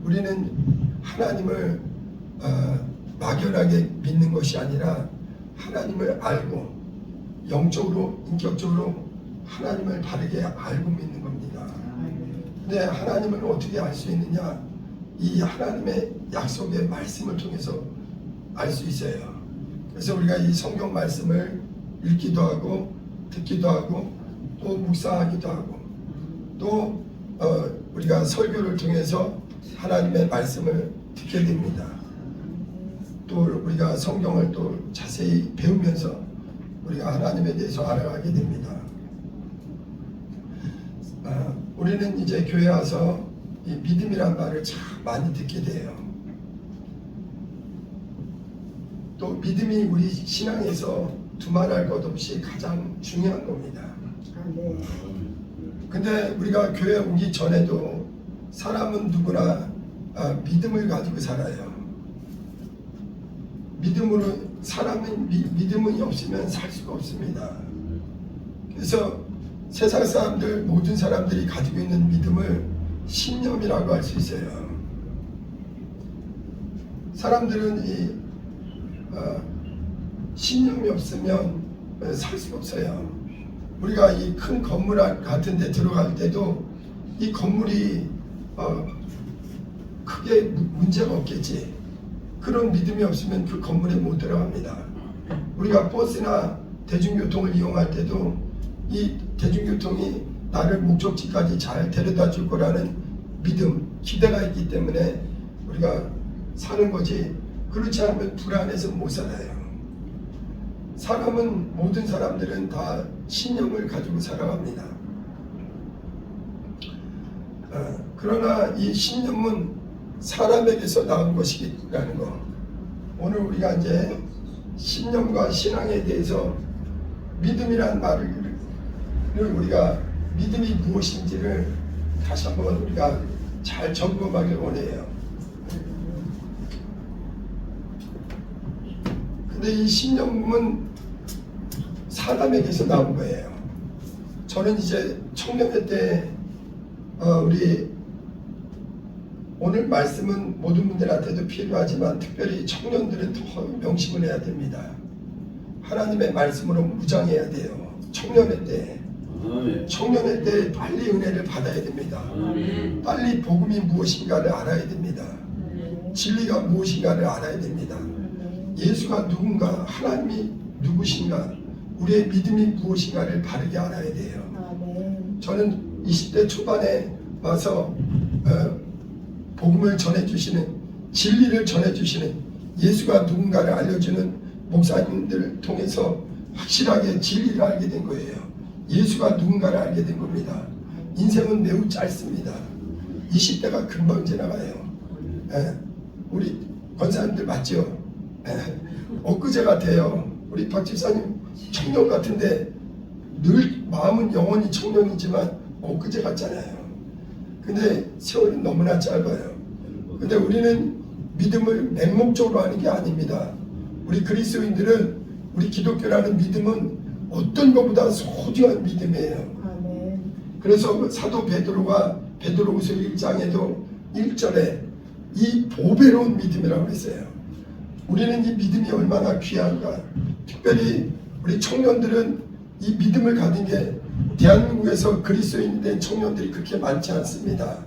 우리는 하나님을 막연하게 믿는 것이 아니라 하나님을 알고 영적으로 인격적으로 하나님을 바르게 알고 믿는 겁니다. 근데 하나님을 어떻게 알 수 있느냐? 이 하나님의 약속의 말씀을 통해서 알 수 있어요. 그래서 우리가 이 성경 말씀을 읽기도 하고 듣기도 하고 또 묵상하기도 하고 또 우리가 설교를 통해서 하나님의 말씀을 듣게 됩니다. 또 우리가 성경을 또 자세히 배우면서 우리가 하나님에 대해서 알아가게 됩니다. 우리는 이제 교회 와서 이 믿음이란 말을 참 많이 듣게 돼요. 또 믿음이 우리 신앙에서 두말할 것 없이 가장 중요한 겁니다. 근데 우리가 교회 오기 전에도 사람은 누구나 믿음을 가지고 살아요. 믿음으로 사람은 믿음이 없으면 살 수가 없습니다. 그래서 세상 사람들 모든 사람들이 가지고 있는 믿음을 신념이라고 할 수 있어요. 사람들은 이 신념이 없으면 살 수가 없어요. 우리가 이 큰 건물 같은 데 들어갈 때도 이 건물이 크게 문제가 없겠지. 그런 믿음이 없으면 그 건물에 못 들어갑니다. 우리가 버스나 대중교통을 이용할 때도 이 대중교통이 나를 목적지까지 잘 데려다 줄 거라는 믿음, 기대가 있기 때문에 우리가 사는 거지. 그렇지 않으면 불안해서 못 살아요. 사람은 모든 사람들은 다 신념을 가지고 살아갑니다. 그러나 이 신념은 사람에게서 나온 것이라는 거. 오늘 우리가 이제 신념과 신앙에 대해서 믿음이란 말을 우리가 믿음이 무엇인지를 다시 한번 우리가 잘 점검하길 원해요. 근데 이 신념은 사람에게서 나온 거예요. 저는 이제 청년회 때 우리 오늘 말씀은 모든 분들한테도 필요하지만 특별히 청년들은 더 명심을 해야 됩니다. 하나님의 말씀으로 무장해야 돼요. 청년회 때. 청년회 때 빨리 은혜를 받아야 됩니다. 빨리 복음이 무엇인가를 알아야 됩니다. 진리가 무엇인가를 알아야 됩니다. 예수가 누군가, 하나님이 누구신가, 우리의 믿음이 무엇인가를 바르게 알아야 돼요. 저는 20대 초반에 와서 복음을 전해주시는, 진리를 전해주시는 예수가 누군가를 알려주는 목사님들을 통해서 확실하게 진리를 알게 된 거예요. 예수가 누군가를 알게 된 겁니다. 인생은 매우 짧습니다. 20대가 금방 지나가요. 우리 권사님들 맞죠? 엊그제 같아요. 우리 박 집사님 청년 같은데 늘 마음은 영원히 청년이지만 엊그제 같잖아요. 근데 세월이 너무나 짧아요. 근데 우리는 믿음을 맹목적으로 하는 게 아닙니다. 우리 그리스도인들은, 우리 기독교라는 믿음은 어떤 것보다 소중한 믿음이에요. 그래서 사도 베드로가 베드로후서 1장에도 1절에 이 보배로운 믿음이라고 했어요. 우리는 이 믿음이 얼마나 귀한가. 특별히 우리 청년들은 이 믿음을 가진 게 대한민국에서 그리스도인이 된 청년들이 그렇게 많지 않습니다.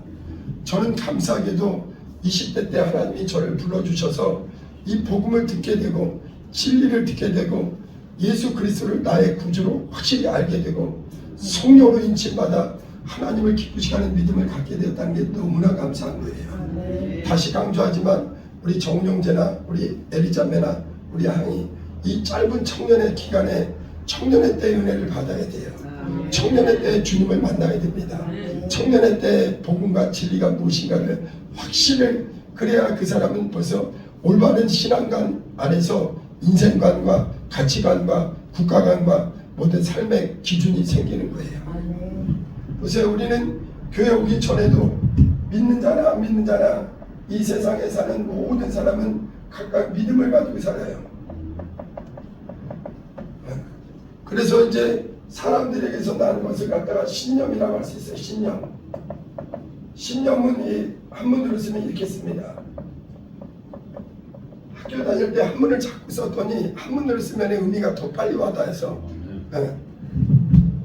저는 감사하게도 20대 때 하나님이 저를 불러주셔서 이 복음을 듣게 되고 진리를 듣게 되고 예수 그리스도를 나의 구주로 확실히 알게 되고 성령으로 인침받아 하나님을 기쁘시게 하는 믿음을 갖게 되었다는 게 너무나 감사한 거예요. 다시 강조하지만 우리 정용재나 우리 엘리자매나 우리 항이 이 짧은 청년의 기간에 청년의 때 은혜를 받아야 돼요. 청년의 때 주님을 만나야 됩니다. 청년의 때 복음과 진리가 무엇인가를 확실히, 그래야 그 사람은 벌써 올바른 신앙관 안에서 인생관과 가치관과 국가관과 모든 삶의 기준이 생기는 거예요. 그래서 우리는 교회 오기 전에도 믿는 자나 안 믿는 자나 이 세상에 사는 모든 사람은 각각 믿음을 가지고 살아요. 그래서 이제 사람들에게서 나는 것을 갖다가 신념이라고 할 수 있어요. 신념. 신념은 한문으로 쓰면 이렇게 씁니다. 학교 다닐 때 한문을 자꾸 썼더니 한문으로 쓰면 의미가 더 빨리 와닿아서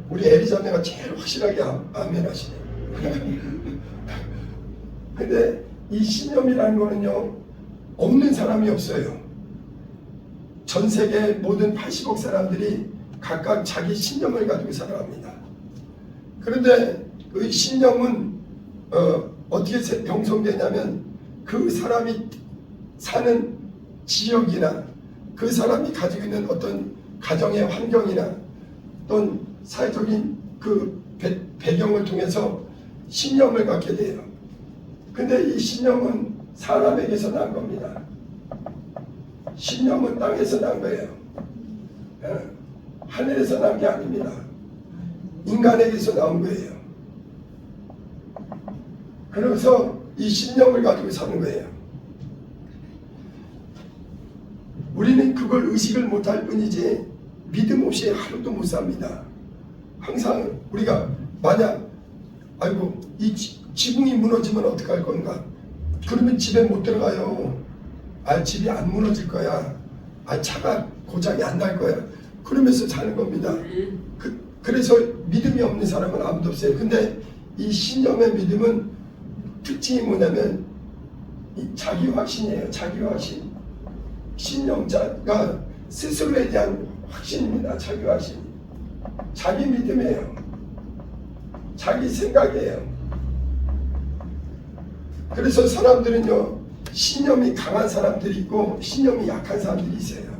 우리 에리자매가 제일 확실하게 아멘하시네. 근데 이 신념이라는 거는요, 없는 사람이 없어요. 전 세계 모든 80억 사람들이 각각 자기 신념을 가지고 살아갑니다. 그런데 그 신념은 어떻게 형성되냐면 그 사람이 사는 지역이나 그 사람이 가지고 있는 어떤 가정의 환경이나 또는 사회적인 그 배경을 통해서 신념을 갖게 돼요. 근데 이 신념은 사람에게서 난 겁니다. 신념은 땅에서 난 거예요. 하늘에서 난 게 아닙니다. 인간에게서 나온 거예요. 그래서 이 신념을 가지고 사는 거예요. 우리는 그걸 의식을 못할 뿐이지 믿음 없이 하루도 못 삽니다. 항상 우리가 만약 아이고 이 지붕이 무너지면 어떡할 건가? 그러면 집에 못 들어가요. 집이 안 무너질 거야. 차가 고장이 안 날 거야. 그러면서 사는 겁니다. 그래서 믿음이 없는 사람은 아무도 없어요. 근데 이 신념의 믿음은 특징이 뭐냐면 이 자기 확신이에요. 자기 확신. 신념자가 스스로에 대한 확신입니다. 자기 확신. 자기 믿음이에요. 자기 생각이에요. 그래서 사람들은요, 신념이 강한 사람들이 있고 신념이 약한 사람들이 있어요.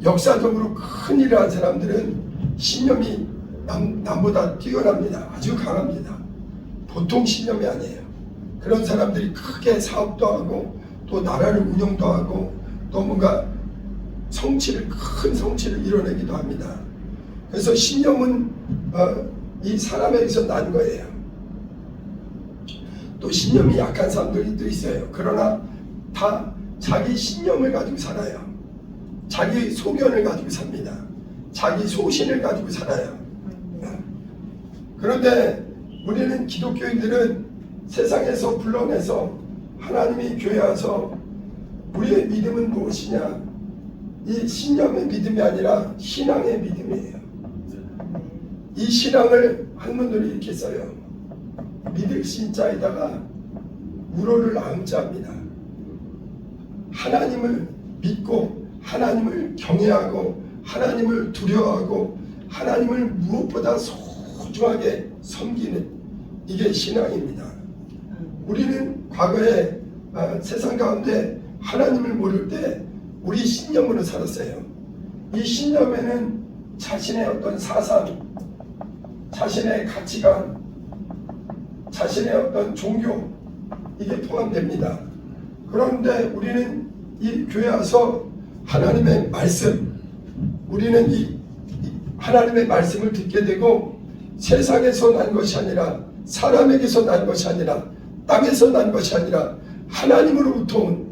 역사적으로 큰 일을 한 사람들은 신념이 남보다 뛰어납니다. 아주 강합니다. 보통 신념이 아니에요. 그런 사람들이 크게 사업도 하고 또 나라를 운영도 하고 또 뭔가 큰 성취를 이뤄내기도 합니다. 그래서 신념은 이 사람에게서 난 거예요. 또 신념이 약한 사람들이 또 있어요. 그러나 다 자기 신념을 가지고 살아요. 자기 소견을 가지고 삽니다. 자기 소신을 가지고 살아요. 그런데 우리는 기독교인들은 세상에서 불러내서 하나님이 교회 와서 우리의 믿음은 무엇이냐? 이 신념의 믿음이 아니라 신앙의 믿음이에요. 이 신앙을 한문으로 이렇게 써요. 믿을 신자에다가 우로를 앙자입니다. 하나님을 믿고 하나님을 경외하고 하나님을 두려워하고 하나님을 무엇보다 소중하게 섬기는 이게 신앙입니다. 우리는 과거에 세상 가운데 하나님을 모를 때 우리 신념으로 살았어요. 이 신념에는 자신의 어떤 사상, 자신의 가치관, 자신의 어떤 종교 이게 포함됩니다. 그런데 우리는 이 교회 와서 하나님의 말씀, 우리는 이 하나님의 말씀을 듣게 되고 세상에서 난 것이 아니라 사람에게서 난 것이 아니라 땅에서 난 것이 아니라 하나님으로부터 온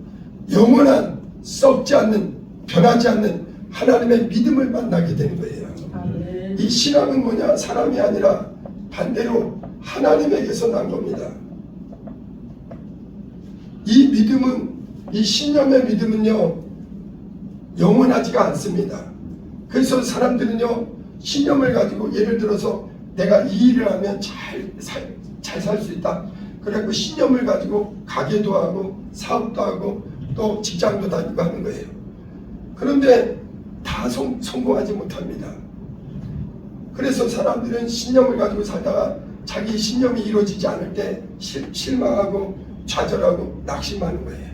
영원한 썩지 않는 변하지 않는 하나님의 믿음을 만나게 되는 거예요. 이 신앙은 뭐냐? 사람이 아니라 반대로 하나님에게서 난 겁니다. 이 믿음은, 이 신념의 믿음은요, 영원하지가 않습니다. 그래서 사람들은요, 신념을 가지고 예를 들어서 내가 이 일을 하면 잘 살 수 있다. 그래갖고 신념을 가지고 가게도 하고 사업도 하고 또 직장도 다니고 하는 거예요. 그런데 다 성공하지 못합니다. 그래서 사람들은 신념을 가지고 살다가 자기 신념이 이루어지지 않을 때 실망하고 좌절하고 낙심하는 거예요.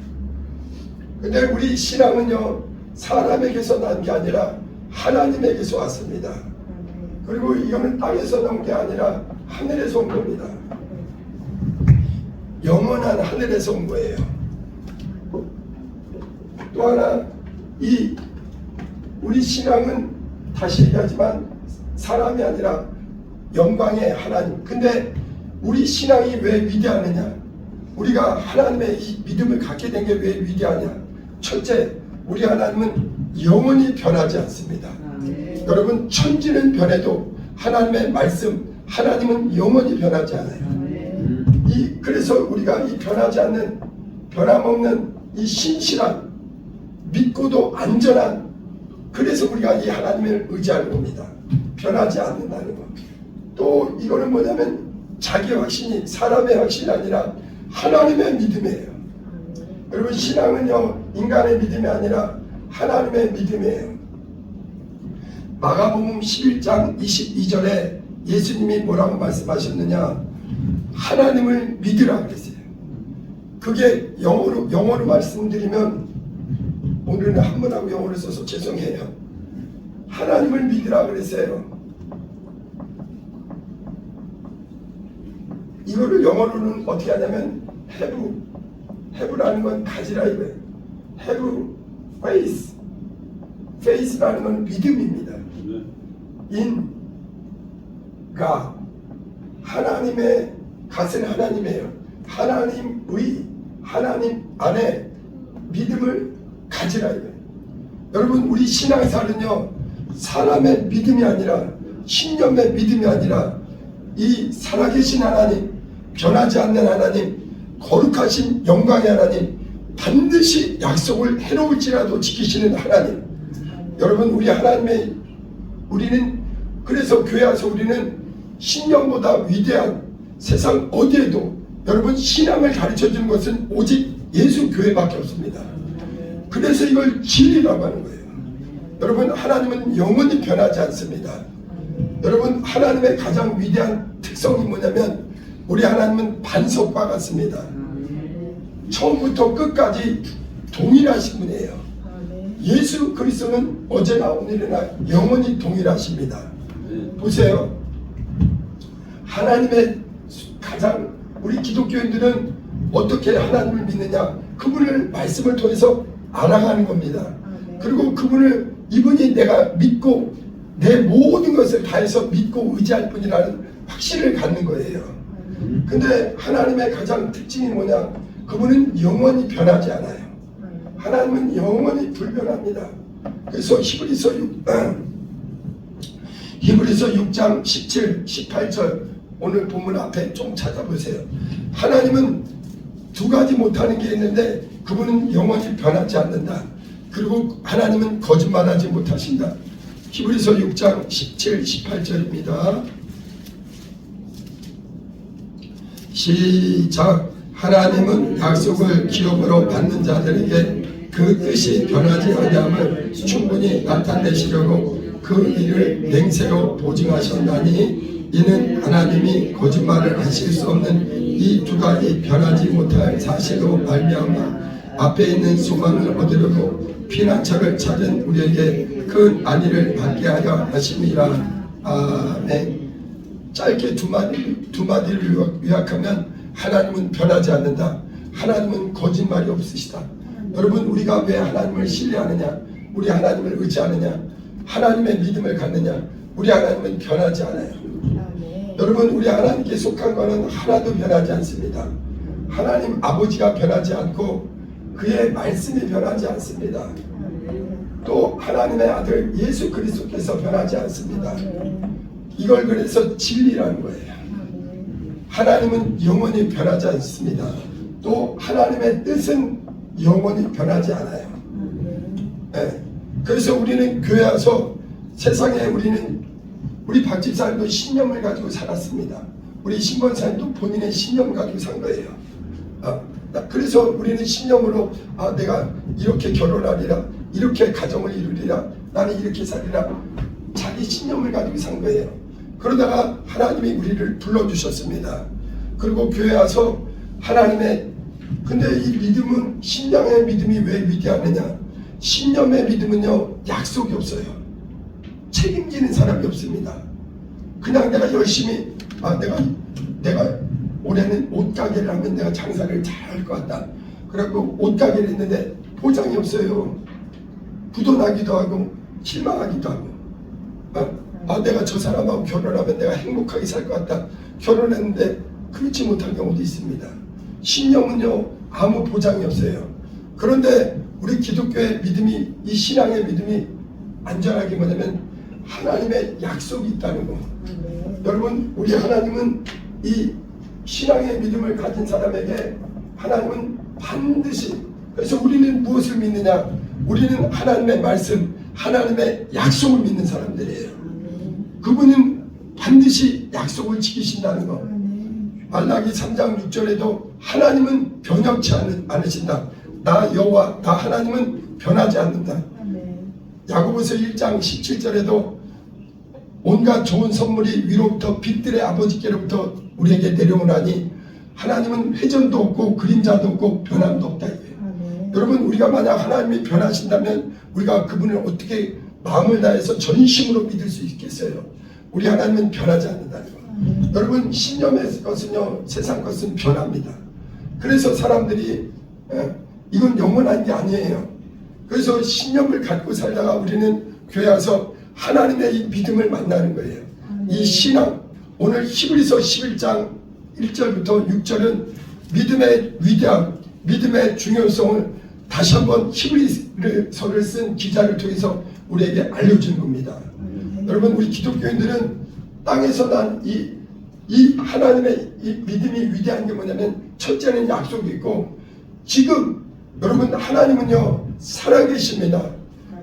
근데 우리 신앙은요, 사람에게서 난 게 아니라 하나님에게서 왔습니다. 그리고 이거는 땅에서 나온 게 아니라 하늘에서 온 겁니다. 영원한 하늘에서 온 거예요. 또 하나, 우리 신앙은 다시 얘기하지만 사람이 아니라 영광의 하나님. 근데 우리 신앙이 왜 위대하느냐? 우리가 하나님의 이 믿음을 갖게 된 게 왜 위대하냐? 첫째, 우리 하나님은 영원히 변하지 않습니다. 여러분, 천지는 변해도 하나님의 말씀, 하나님은 영원히 변하지 않아요. 그래서 우리가 이 변하지 않는, 변함없는 이 신실한, 믿고도 안전한, 그래서 우리가 이 하나님을 의지하는 겁니다. 변하지 않는다는 것. 또 이거는 뭐냐면 자기 확신이 사람의 확신이 아니라 하나님의 믿음이에요. 여러분, 신앙은요 인간의 믿음이 아니라 하나님의 믿음이에요. 마가복음 11장 22절에 예수님이 뭐라고 말씀하셨느냐, 하나님을 믿으라 그랬어요. 그게 영어로 말씀드리면, 오늘은 한문하고 영어를 써서 죄송해요. 하나님을 믿으라 그랬어요. 이거를 영어로는 어떻게 하냐면 have라는 건 가지라 이거예요. have faith. faith라는 건 믿음입니다. in God. 하나님의 갓은 하나님이에요. 하나님 안에 믿음을 가지라 이거예요. 여러분, 우리 신앙생활은요 사람의 믿음이 아니라, 신념의 믿음이 아니라, 이 살아계신 하나님, 변하지 않는 하나님, 거룩하신 영광의 하나님, 반드시 약속을 해놓을지라도 지키시는 하나님. 여러분, 우리는 그래서 교회 와서 우리는 신령보다 위대한 세상 어디에도, 여러분, 신앙을 가르쳐주는 것은 오직 예수 교회밖에 없습니다. 그래서 이걸 진리라고 하는 거예요. 여러분, 하나님은 영원히 변하지 않습니다. 여러분, 하나님의 가장 위대한 특성이 뭐냐면, 우리 하나님은 반석과 같습니다. 처음부터 끝까지 동일하신 분이에요. 예수 그리스도는 어제나 오늘이나 영원히 동일하십니다. 보세요. 하나님의 가장, 우리 기독교인들은 어떻게 하나님을 믿느냐, 그분을 말씀을 통해서 알아가는 겁니다. 그리고 이분이 내가 믿고 내 모든 것을 다해서 믿고 의지할 뿐이라는 확신을 갖는 거예요. 근데 하나님의 가장 특징이 뭐냐, 그분은 영원히 변하지 않아요. 하나님은 영원히 불변합니다. 그래서 히브리서 6장 17, 18절 오늘 본문 앞에 좀 찾아보세요. 하나님은 두 가지 못하는 게 있는데, 그분은 영원히 변하지 않는다. 그리고 하나님은 거짓말하지 못하신다. 히브리서 6장 17, 18절입니다. 시작. 하나님은 약속을 기업으로 받는 자들에게 그 뜻이 변하지 아니함을 충분히 나타내시려고 그 일을 맹세로 보증하셨나니, 이는 하나님이 거짓말을 하실 수 없는 이 두 가지 변하지 못할 사실로 말미암아 앞에 있는 소망을 얻으려고 피난처를 찾은 우리에게 큰 안위를 받게 하려 하심이라. 아멘. 짧게 두 마디를 요약하면, 하나님은 변하지 않는다. 하나님은 거짓말이 없으시다. 여러분, 우리가 왜 하나님을 신뢰하느냐, 우리 하나님을 의지하느냐, 하나님의 믿음을 갖느냐, 우리 하나님은 변하지 않아요. 여러분, 우리 하나님께 속한 것은 하나도 변하지 않습니다. 하나님 아버지가 변하지 않고 그의 말씀이 변하지 않습니다. 또 하나님의 아들 예수 그리스도께서 변하지 않습니다. 이걸 그래서 진리라는 거예요. 하나님은 영원히 변하지 않습니다. 또 하나님의 뜻은 영원히 변하지 않아요. 네. 그래서 우리는 교회 와서 세상에 우리 박 집사님도 신념을 가지고 살았습니다. 우리 신권사님도 본인의 신념을 가지고 산 거예요. 그래서 우리는 신념으로 내가 이렇게 결혼하리라, 이렇게 가정을 이루리라, 나는 이렇게 살리라, 자기 신념을 가지고 산 거예요. 그러다가 하나님이 우리를 불러주셨습니다. 그리고 교회 와서 근데 이 믿음은, 신앙의 믿음이 왜 위대하느냐, 신념의 믿음은요 약속이 없어요. 책임지는 사람이 없습니다. 그냥 내가 열심히 내가 올해는 옷가게를 하면 내가 장사를 잘 할 것 같다. 그래갖고 옷가게를 했는데 보장이 없어요. 부도나기도 하고 실망하기도 하고, 내가 저 사람하고 결혼하면 내가 행복하게 살 것 같다. 결혼했는데 그렇지 못한 경우도 있습니다. 신념은요 아무 보장이 없어요. 그런데 우리 기독교의 믿음이, 이 신앙의 믿음이 안전하게 뭐냐면 하나님의 약속이 있다는 거. 여러분, 우리 하나님은 이 신앙의 믿음을 가진 사람에게 하나님은 반드시, 그래서 우리는 무엇을 믿느냐? 우리는 하나님의 말씀, 하나님의 약속을 믿는 사람들이에요. 그분은 반드시 약속을 지키신다는 것. 말라기 3장 6절에도 하나님은 변혁치 않으신다. 나 여호와 나 하나님은 변하지 않는다. 야고보서 1장 17절에도 온갖 좋은 선물이 위로부터 빛들의 아버지께로부터 우리에게 내려오나니 하나님은 회전도 없고 그림자도 없고 변함도 없다. 여러분, 우리가 만약 하나님이 변하신다면 우리가 그분을 어떻게 마음을 다해서 전심으로 믿을 수 있겠어요? 우리 하나님은 변하지 않는다는 거. 여러분, 신념의 것은요, 세상 것은 변합니다. 그래서 사람들이 이건 영원한 게 아니에요. 그래서 신념을 갖고 살다가 우리는 교회 와서 하나님의 이 믿음을 만나는 거예요. 이 신앙, 오늘 히브리서 11장 1절부터 6절은 믿음의 위대함, 믿음의 중요성을 다시 한번 히브리서를 쓴 기자를 통해서 우리에게 알려준 겁니다. 여러분, 우리 기독교인들은 땅에서 난 이 하나님의 이 믿음이 위대한 게 뭐냐면, 첫째는 약속이 있고, 지금 여러분 하나님은요 살아계십니다.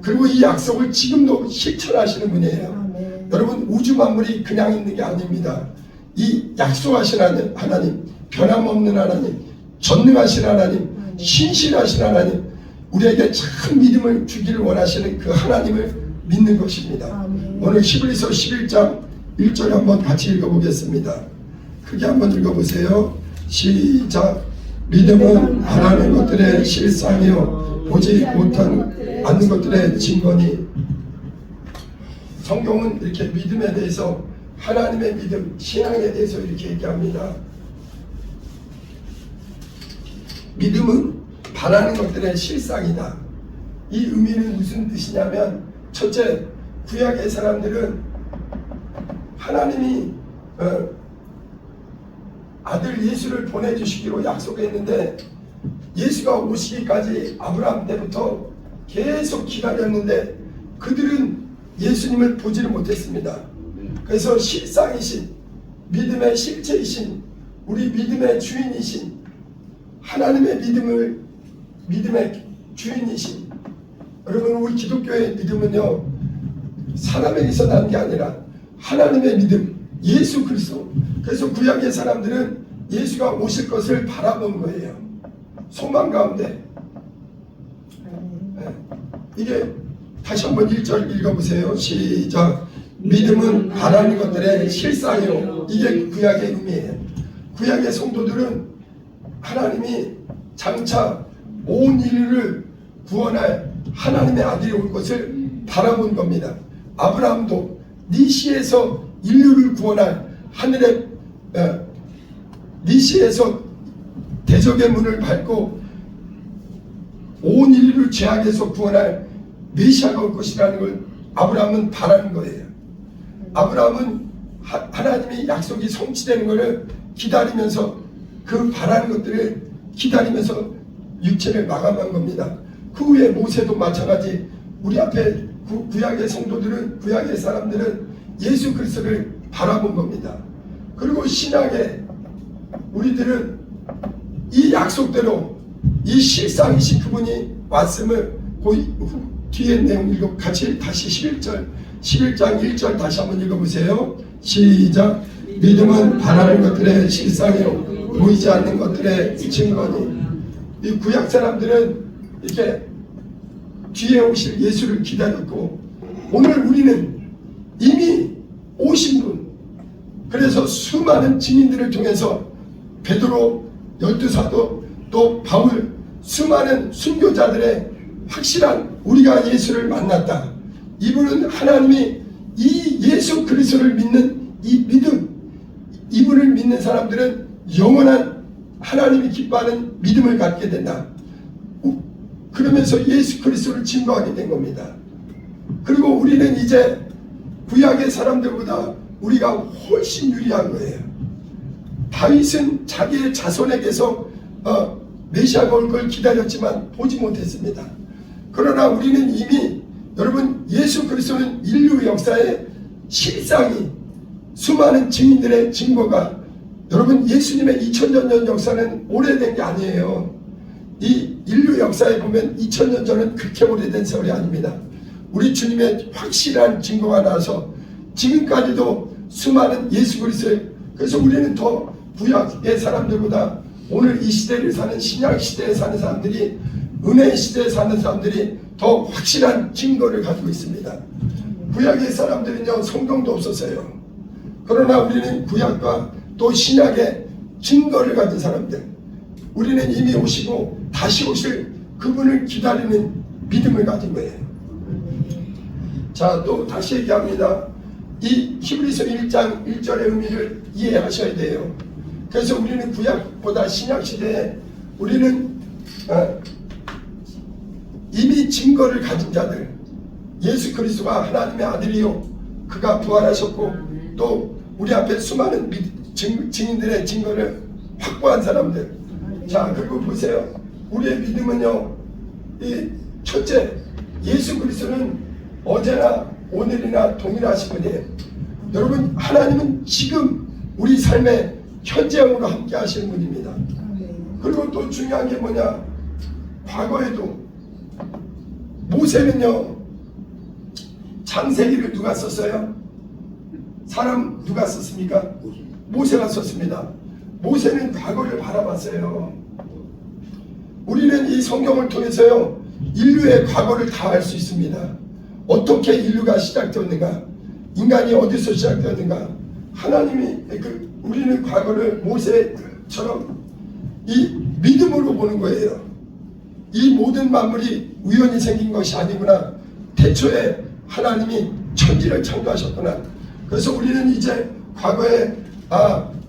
그리고 이 약속을 지금도 실천하시는 분이에요. 여러분, 우주 만물이 그냥 있는 게 아닙니다. 이 약속하신 하나님, 변함없는 하나님, 전능하신 하나님, 신실하신 하나님, 우리에게 참 믿음을 주기를 원하시는 그 하나님을 믿는 것입니다. 오늘 히브리서 11장 1절 한번 같이 읽어보겠습니다. 크게 한번 읽어보세요. 시작. 믿음은 바라는 것들의 실상이요 보지 못한 않는 것들의 증거니. 성경은 이렇게 믿음에 대해서, 하나님의 믿음, 신앙에 대해서 이렇게 얘기합니다. 믿음은 바라는 것들의 실상이다. 이 의미는 무슨 뜻이냐면, 첫째, 구약의 사람들은 하나님이 아들 예수를 보내주시기로 약속했는데, 예수가 오시기까지 아브라함 때부터 계속 기다렸는데 그들은 예수님을 보지를 못했습니다. 그래서 실상이신, 믿음의 실체이신, 우리 믿음의 주인이신 하나님의 믿음의 주인이신, 여러분, 우리 기독교의 믿음은요 사람에게서 난 게 아니라 하나님의 믿음, 예수 그리스도. 그래서 구약의 사람들은 예수가 오실 것을 바라본 거예요. 소망 가운데. 이게 다시 한번 1절 읽어보세요. 시작. 믿음은 바라는 것들의 실상이요. 이게 구약의 의미예요. 구약의 성도들은 하나님이 장차 온 인류를 구원할 하나님의 아들이 올 것을 바라본 겁니다. 아브라함도 니시에서 인류를 구원할 하늘의 니시에서 대적의 문을 밟고 온 인류를 죄악에서 구원할 메시아가 올 것이라는 걸 아브라함은 바라는 거예요. 아브라함은 하나님의 약속이 성취되는 것을 기다리면서, 그 바라는 것들을 기다리면서 육체를 마감한 겁니다. 그 후에 모세도 마찬가지. 우리 앞에 구약의 성도들은, 구약의 사람들은 예수 그리스도를 바라본 겁니다. 그리고 신약의 우리들은 이 약속대로 이 실상이신 그분이 왔음을, 뒤에 내용 읽어 같이 다시 11장 1절 다시 한번 읽어보세요. 시작. 믿음은 바라는 것들의 실상이요 보이지 않는 것들의 증거니. 이 구약 사람들은 이렇게 뒤에 오실 예수를 기다렸고, 오늘 우리는 이미 오신 분, 그래서 수많은 증인들을 통해서 베드로, 12사도, 또 바울, 수많은 순교자들의 확실한 우리가 예수를 만났다. 이분은 하나님이 이 예수 그리스도를 믿는 이 믿음, 이분을 믿는 사람들은 영원한 하나님이 기뻐하는 믿음을 갖게 된다. 그러면서 예수 그리스도를 증거하게 된 겁니다. 그리고 우리는 이제 구약의 사람들보다 우리가 훨씬 유리한 거예요. 다윗은 자기의 자손에게서 메시아가 올 걸 기다렸지만 보지 못했습니다. 그러나 우리는 이미, 여러분, 예수 그리스도는 인류 역사의 실상이 수많은 증인들의 증거가, 여러분 예수님의 2000년 역사는 오래된 게 아니에요. 이 인류 역사에 보면 2000년 전은 그렇게 오래된 세월이 아닙니다. 우리 주님의 확실한 증거가 나서 지금까지도 수많은 예수 그리스도의, 그래서 우리는 더 구약의 사람들보다 오늘 이 시대를 사는 신약 시대에 사는 사람들이, 은혜 시대에 사는 사람들이 더 확실한 증거를 가지고 있습니다. 구약의 사람들은요 성경도 없었어요. 그러나 우리는 구약과 또 신약의 증거를 가진 사람들, 우리는 이미 오시고 다시 오실 그분을 기다리는 믿음을 가진 거예요. 자, 또 다시 얘기합니다. 이 히브리서 1장 1절의 의미를 이해하셔야 돼요. 그래서 우리는 구약보다 신약 시대에 우리는 이미 증거를 가진 자들, 예수 그리스도가 하나님의 아들이요 그가 부활하셨고 또 우리 앞에 수많은 증인들의 증거를 확보한 사람들. 자, 그리고 보세요. 우리의 믿음은요, 이 첫째, 예수 그리스도는 어제나 오늘이나 동일하신 분이에요. 여러분, 하나님은 지금 우리 삶의 현재형으로 함께 하시는 분입니다. 그리고 또 중요한 게 뭐냐, 과거에도 모세는요 창세기를 누가 썼어요? 사람 누가 썼습니까? 모세가 썼습니다. 모세는 과거를 바라봤어요. 우리는 이 성경을 통해서요 인류의 과거를 다 알 수 있습니다. 어떻게 인류가 시작되었는가, 인간이 어디서 시작되었는가. 하나님이 우리는 과거를 모세처럼 이 믿음으로 보는 거예요. 이 모든 만물이 우연히 생긴 것이 아니구나. 태초에 하나님이 천지를 창조하셨구나. 그래서 우리는 이제 과거에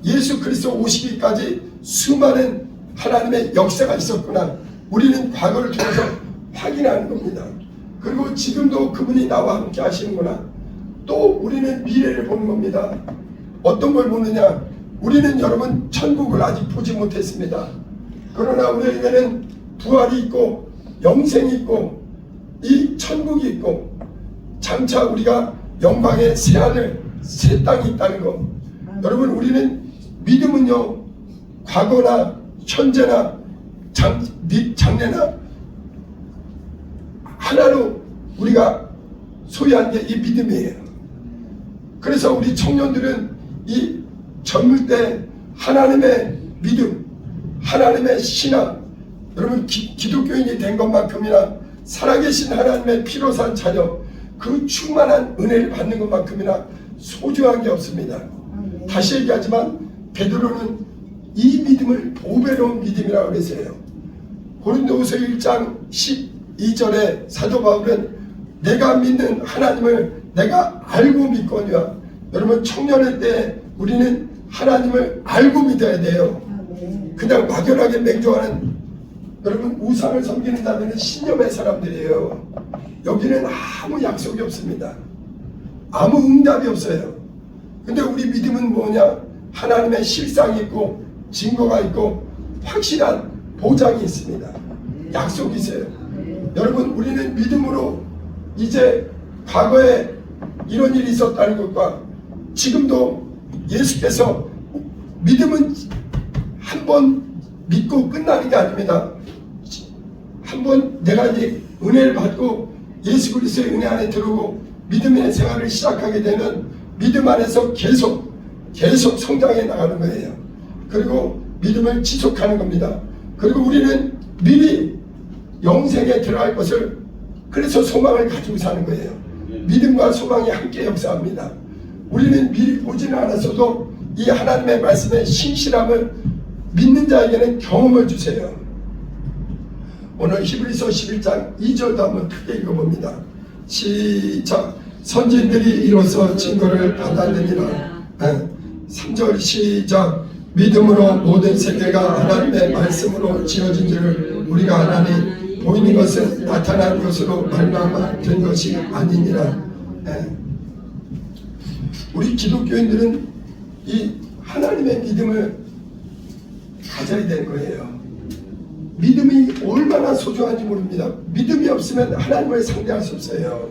예수 그리스도 오시기까지 수많은 하나님의 역사가 있었구나. 우리는 과거를 통해서 확인하는 겁니다. 그리고 지금도 그분이 나와 함께 하시는구나. 또 우리는 미래를 보는 겁니다. 어떤 걸 보느냐, 우리는 여러분 천국을 아직 보지 못했습니다. 그러나 우리에게는 부활이 있고 영생이 있고 이 천국이 있고 장차 우리가 영광의 새하늘 새 땅이 있다는 것. 여러분, 우리는 믿음은요 과거나 현재나 장래나 하나로 우리가 소유한 게 이 믿음이에요. 그래서 우리 청년들은 이 젊을 때 하나님의 믿음, 하나님의 신앙, 여러분 기독교인이 된 것만큼이나 살아계신 하나님의 피로 산 자녀, 그 충만한 은혜를 받는 것만큼이나 소중한 게 없습니다. 다시 얘기하지만 베드로는 이 믿음을 보배로운 믿음이라고 그랬어요. 고린도후서 1장 12절에 사도 바울은 내가 믿는 하나님을 내가 알고 믿거니와. 여러분, 청년의 때 우리는 하나님을 알고 믿어야 돼요. 그냥 막연하게 맹조하는, 여러분 우상을 섬기는 자들은 신념의 사람들이에요. 여기는 아무 약속이 없습니다. 아무 응답이 없어요. 근데 우리 믿음은 뭐냐, 하나님의 실상이 있고 증거가 있고 확실한 보장이 있습니다. 약속이 있어요. 여러분, 우리는 믿음으로 이제 과거에 이런 일이 있었다는 것과 지금도 예수께서, 믿음은 한 번 믿고 끝나는 게 아닙니다. 한 번 내가 이제 은혜를 받고 예수 그리스도의 은혜 안에 들어오고 믿음의 생활을 시작하게 되면 믿음 안에서 계속 성장해 나가는 거예요. 그리고 믿음을 지속하는 겁니다. 그리고 우리는 미리 영생에 들어갈 것을, 그래서 소망을 가지고 사는 거예요. 믿음과 소망이 함께 역사합니다. 우리는 미리 보지는 않았어도 이 하나님의 말씀의 신실함을 믿는 자에게는 경험을 주세요. 오늘 히브리서 11장 2절도 한번 크게 읽어봅니다. 시작. 선진들이 이로써 증거를 받았느니라. 3절 시작. 믿음으로 모든 세계가 하나님의 말씀으로 지어진 줄을 우리가 아나니 보이는 것은 나타난 것으로 말미암아 된 것이 아니니라. 우리 기독교인들은 이 하나님의 믿음을 가져야 되는 거예요. 믿음이 얼마나 소중한지 모릅니다. 믿음이 없으면 하나님을 상대할 수 없어요.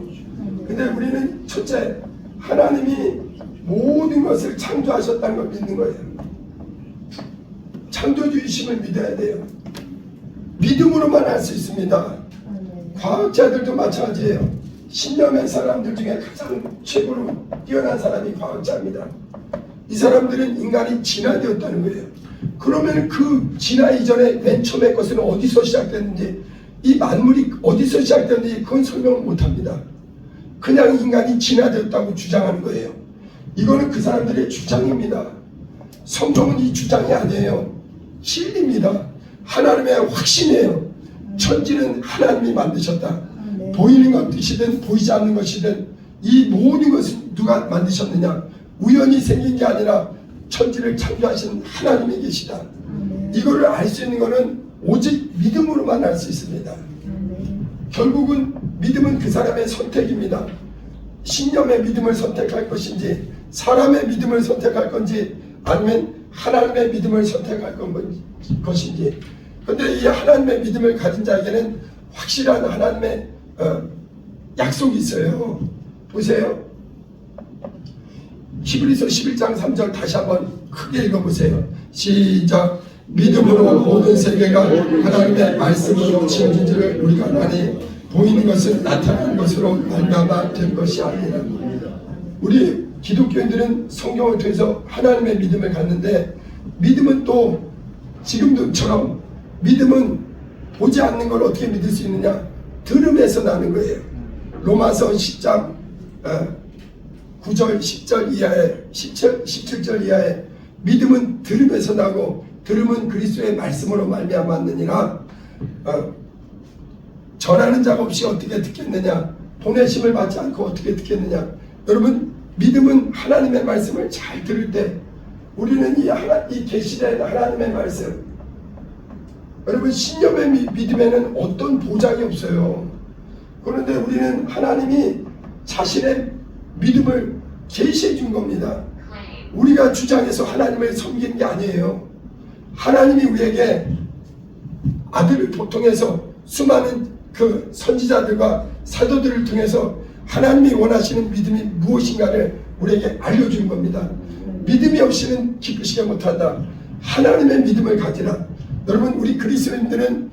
근데 우리는 첫째, 하나님이 모든 것을 창조하셨다는 걸 믿는 거예요. 창조주이심을 믿어야 돼요. 믿음으로만 할 수 있습니다. 과학자들도 마찬가지예요. 신념의 사람들 중에 가장 최고로 뛰어난 사람이 과학자입니다. 이 사람들은 인간이 진화되었다는 거예요. 그러면 그 진화 이전에 맨 처음의 것은 어디서 시작됐는지, 이 만물이 어디서 시작됐는지 그건 설명을 못합니다. 그냥 인간이 진화되었다고 주장하는 거예요. 이거는 그 사람들의 주장입니다. 성경은 이 주장이 아니에요. 진리입니다. 하나님의 확신이에요. 천지는 하나님이 만드셨다. 보이는 것이든 보이지 않는 것이든 이 모든 것은 누가 만드셨느냐? 우연히 생긴 게 아니라 천지를 창조하신 하나님이 계시다. 이거를 알 수 있는 것은 오직 믿음으로만 알 수 있습니다. 결국은 믿음은 그 사람의 선택입니다. 신념의 믿음을 선택할 것인지, 사람의 믿음을 선택할 건지, 아니면 하나님의 믿음을 선택할 것인지. 그런데 이 하나님의 믿음을 가진 자에게는 확실한 하나님의 약속이 있어요. 보세요. 히브리서 11장 3절 다시 한번 크게 읽어보세요. 시작. 믿음으로 모든 세계가 하나님의 말씀으로 지어진 줄을 우리가 아나니 보이는 것은 나타난 것으로 말미암아 된 것이 아니라. 우리 기독교인들은 성경을 통해서 하나님의 믿음을 갖는데, 믿음은 또 지금처럼 믿음은 보지 않는 걸 어떻게 믿을 수 있느냐? 들음에서 나는 거예요. 로마서 10장 9절 10절 이하에 17절 이하에 믿음은 들음에서 나고 들음은 그리스도의 말씀으로 말미암았느니라. 전하는 자가 없이 어떻게 듣겠느냐? 보내심을 받지 않고 어떻게 듣겠느냐? 여러분, 믿음은 하나님의 말씀을 잘 들을 때 우리는 이 계시된 하나님의 말씀, 여러분 신념의 믿음에는 어떤 보장이 없어요. 그런데 우리는 하나님이 자신의 믿음을 계시해 준 겁니다. 우리가 주장해서 하나님을 섬기는 게 아니에요. 하나님이 우리에게 아들을 통해서 수많은 그 선지자들과 사도들을 통해서 하나님이 원하시는 믿음이 무엇인가를 우리에게 알려준 겁니다. 믿음이 없이는 기쁘시게 못한다. 하나님의 믿음을 가지라. 여러분, 우리 그리스도인들은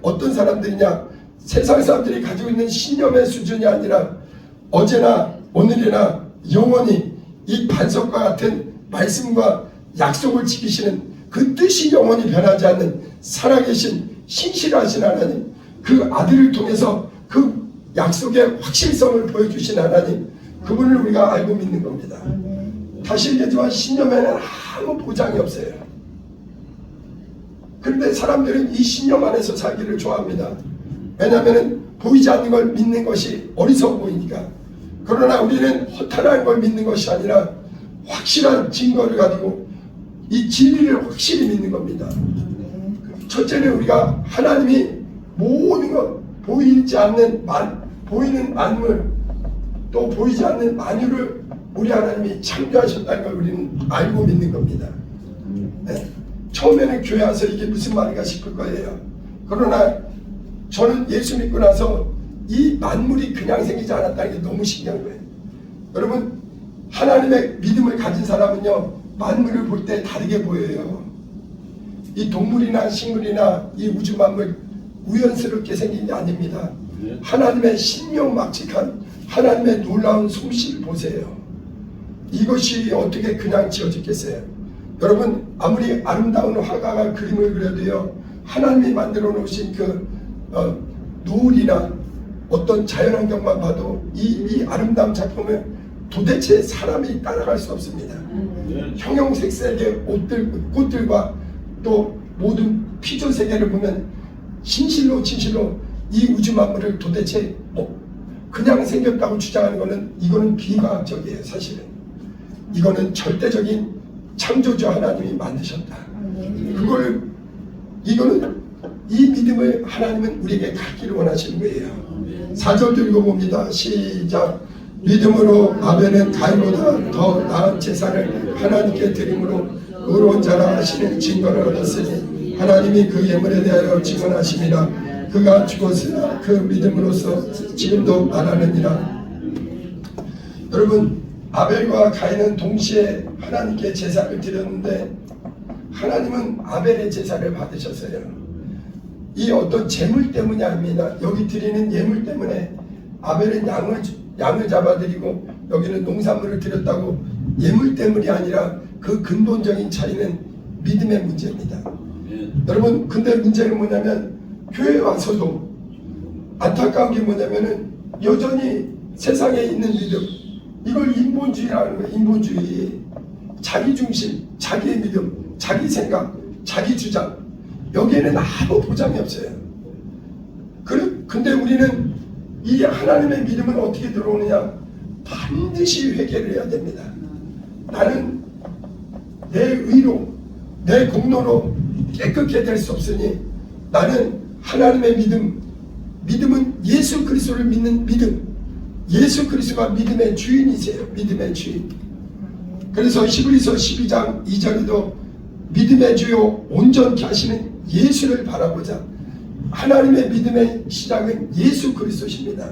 어떤 사람들이냐? 세상 사람들이 가지고 있는 신념의 수준이 아니라 어제나 오늘이나 영원히 이 반석과 같은 말씀과 약속을 지키시는 그 뜻이 영원히 변하지 않는 살아계신 신실하신 하나님, 그 아들을 통해서 그 약속의 확실성을 보여주신 하나님, 그분을 우리가 알고 믿는 겁니다. 다시 얘기하지만 신념에는 아무 보장이 없어요. 그런데 사람들은 이 신념 안에서 살기를 좋아합니다. 왜냐하면 보이지 않는 걸 믿는 것이 어리석어 보이니까. 그러나 우리는 허탈한 걸 믿는 것이 아니라 확실한 증거를 가지고 이 진리를 확실히 믿는 겁니다. 첫째는 우리가 하나님이 모든 것, 보이지 않는 보이는 만물, 또 보이지 않는 만유를 우리 하나님이 창조하셨다는 걸 우리는 알고 믿는 겁니다. 네. 처음에는 교회 와서 이게 무슨 말인가 싶을 거예요. 그러나 저는 예수 믿고 나서 이 만물이 그냥 생기지 않았다는 게 너무 신기한 거예요. 여러분, 하나님의 믿음을 가진 사람은요, 만물을 볼 때 다르게 보여요. 이 동물이나 식물이나 이 우주 만물 우연스럽게 생긴 게 아닙니다. 하나님의 신명막직한 하나님의 놀라운 솜씨를 보세요. 이것이 어떻게 그냥 지어졌겠어요? 여러분, 아무리 아름다운 화가가 그림을 그려도요, 하나님이 만들어 놓으신 그 노을이나 어떤 자연환경만 봐도 이 아름다운 작품을 도대체 사람이 따라갈 수 없습니다. 형형색색의 꽃들과 또 모든 피조 세계를 보면 진실로 이 우주 만물을 도대체 그냥 생겼다고 주장하는 것은 이거는 비과학적이에요. 사실은 이거는 절대적인 창조주 하나님이 만드셨다. 이거는 이 믿음을 하나님은 우리에게 갖기를 원하시는 거예요. 4절도 읽어봅니다. 시작. 믿음으로 아벨은 가인보다 더 나은 제사를 하나님께 드림으로 의로운 자라 하시는 증거를 얻었으니 하나님이 그 예물에 대하여 증언하심이라. 그가 죽었으나 그 믿음으로써 지금도 말하느니라. 여러분, 아벨과 가인은 동시에 하나님께 제사를 드렸는데 하나님은 아벨의 제사를 받으셨어요. 이 어떤 재물 때문이 아닙니다. 여기 드리는 예물 때문에 아벨은 양을 잡아드리고 여기는 농산물을 드렸다고 예물 때문이 아니라 그 근본적인 차이는 믿음의 문제입니다. 여러분, 근데 문제는 뭐냐면 교회에 와서도 안타까운 게 뭐냐면은 여전히 세상에 있는 믿음, 이걸 인본주의라는 거예요. 인본주의. 자기 중심, 자기의 믿음, 자기 생각, 자기 주장, 여기에는 아무 보장이 없어요. 근데 우리는 이 하나님의 믿음은 어떻게 들어오느냐? 반드시 회개를 해야 됩니다. 나는 내 의로, 내 공로로 깨끗게 될 수 없으니 나는 하나님의 믿음은 예수 그리스도를 믿는 믿음, 예수 그리스도가 믿음의 주인이세요. 믿음의 주인. 그래서 히브리서 12장 2절에도 믿음의 주요 온전케 하시는 예수를 바라보자. 하나님의 믿음의 시작은 예수 그리스도십니다.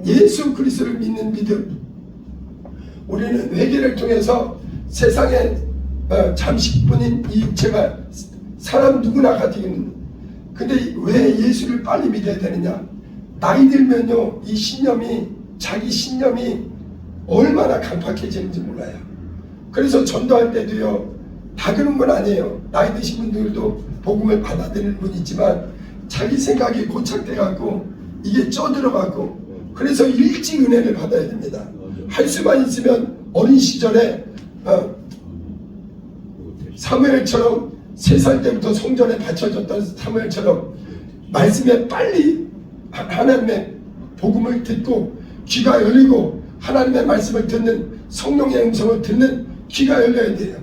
예수 그리스도를 믿는 믿음. 우리는 회개를 통해서 세상에 잠시뿐인 이 육체가 사람 누구나 가지고 있는, 근데 왜 예수를 빨리 믿어야 되느냐? 나이 들면요, 이 신념이, 자기 신념이 얼마나 강팍해지는지 몰라요. 그래서 전도할 때도요, 다 그런 건 아니에요. 나이 드신 분들도 복음을 받아들이는 분이 있지만 자기 생각이 고착돼갖고 이게 쪄들어갖고, 그래서 일찍 은혜를 받아야 됩니다. 할 수만 있으면 어린 시절에 사무엘처럼 3살 때부터 성전에 바쳐졌던 사무엘처럼 말씀에 빨리 하나님의 복음을 듣고 귀가 열리고 하나님의 말씀을 듣는, 성령의 음성을 듣는 귀가 열려야 돼요.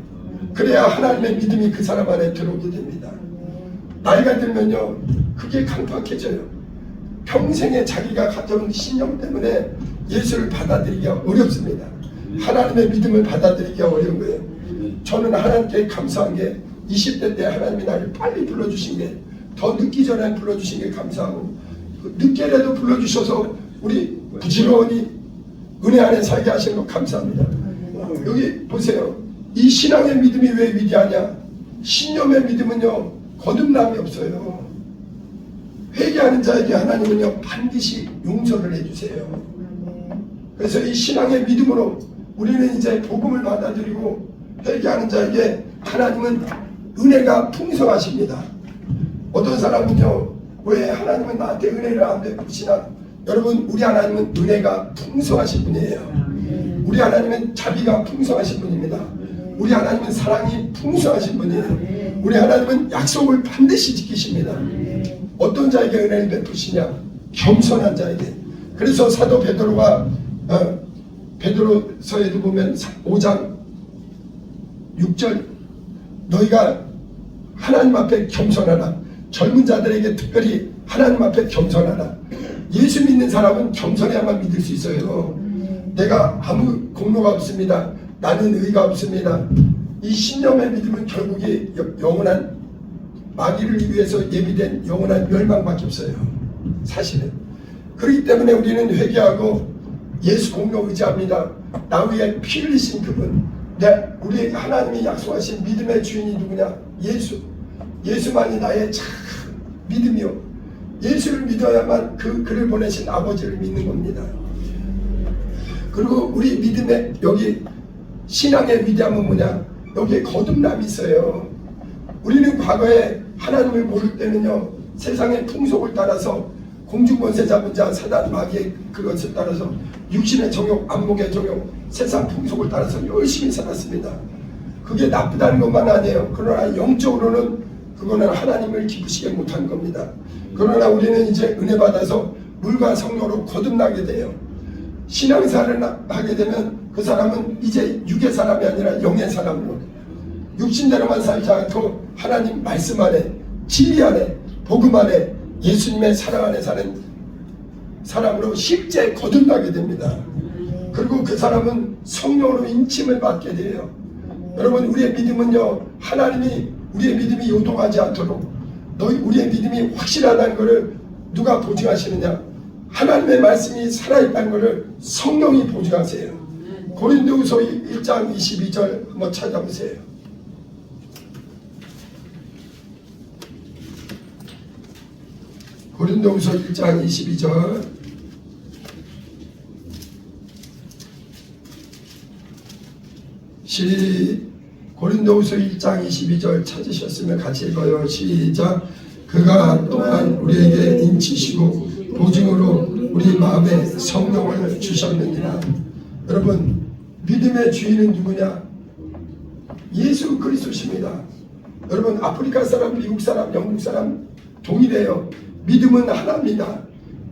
그래야 하나님의 믿음이 그 사람 안에 들어오게 됩니다. 나이가 들면요, 그게 강팍해져요. 평생에 자기가 가져온 신념 때문에 예수를 받아들이기가 어렵습니다. 하나님의 믿음을 받아들이기가 어려운 거예요. 저는 하나님께 감사한 게 20대 때 하나님이 나를 빨리 불러주신 게, 더 늦기 전에 불러주신 게 감사하고, 늦게라도 불러주셔서 우리 부지런히 은혜 안에 살게 하시는 거 감사합니다. 여기 보세요. 이 신앙의 믿음이 왜 위대하냐? 신념의 믿음은요, 거듭남이 없어요. 회개하는 자에게 하나님은요, 반드시 용서를 해주세요. 그래서 이 신앙의 믿음으로 우리는 이제 복음을 받아들이고 회개하는 자에게 하나님은 은혜가 풍성하십니다. 어떤 사람은요, 왜 하나님은 나한테 은혜를 안 베푸시나? 여러분, 우리 하나님은 은혜가 풍성하신 분이에요. 우리 하나님은 자비가 풍성하신 분입니다. 우리 하나님은 사랑이 풍성하신 분이에요. 우리 하나님은 약속을 반드시 지키십니다. 어떤 자에게 은혜를 베푸시냐? 겸손한 자에게. 그래서 사도 베드로가 베드로서에도 보면 5장 6절, 너희가 하나님 앞에 겸손하라. 젊은 자들에게 특별히 하나님 앞에 겸손하라. 예수 믿는 사람은 겸손해야만 믿을 수 있어요. 내가 아무 공로가 없습니다. 나는 의가 없습니다. 이 신념의 믿음은 결국에 영원한, 마귀를 위해서 예비된 영원한 멸망밖에 없어요. 사실은. 그렇기 때문에 우리는 회개하고 예수 공로 의지합니다. 나 위에 피 흘리신 그분, 우리 하나님이 약속하신 믿음의 주인이 누구냐? 예수. 예수만이 나의 참 믿음이요. 예수를 믿어야만 그를 보내신 아버지를 믿는 겁니다. 그리고 우리 믿음의, 여기 신앙의 위대함은 뭐냐? 여기에 거듭남이 있어요. 우리는 과거에 하나님을 모를 때는요, 세상의 풍속을 따라서 공중권세 잡은 자 사단 마귀의 그것을 따라서 육신의 정욕, 안목의 정욕, 세상 풍속을 따라서 열심히 살았습니다. 그게 나쁘다는 것만 아니에요. 그러나 영적으로는 그거는 하나님을 기쁘시게 못한 겁니다. 그러나 우리는 이제 은혜 받아서 물과 성령으로 거듭나게 돼요. 신앙생활을 하게 되면 그 사람은 이제 육의 사람이 아니라 영의 사람으로, 육신대로만 살지 않고 하나님 말씀 안에, 진리 안에, 복음 안에, 예수님의 사랑 안에 사는 사람으로 실제 거듭나게 됩니다. 그리고 그 사람은 성령으로 인침을 받게 돼요. 여러분, 우리의 믿음은요, 하나님이 우리의 믿음이 요동하지 않도록, 우리의 믿음이 확실하다는 것을 누가 보증하시느냐? 하나님의 말씀이 살아있다는 것을 성령이 보증하세요. 고린도후서 1장 22절 한번 찾아보세요. 고린도후서 1장 22절. 고린도후서 1장 22절 찾으셨으면 같이 읽어요. 시작. 그가 또한 우리에게 인치시고 보증으로 우리 마음에 성령을 주셨느니라. 여러분, 믿음의 주인은 누구냐? 예수 그리스도십니다. 여러분, 아프리카 사람, 미국 사람, 영국 사람 동일해요. 믿음은 하나입니다.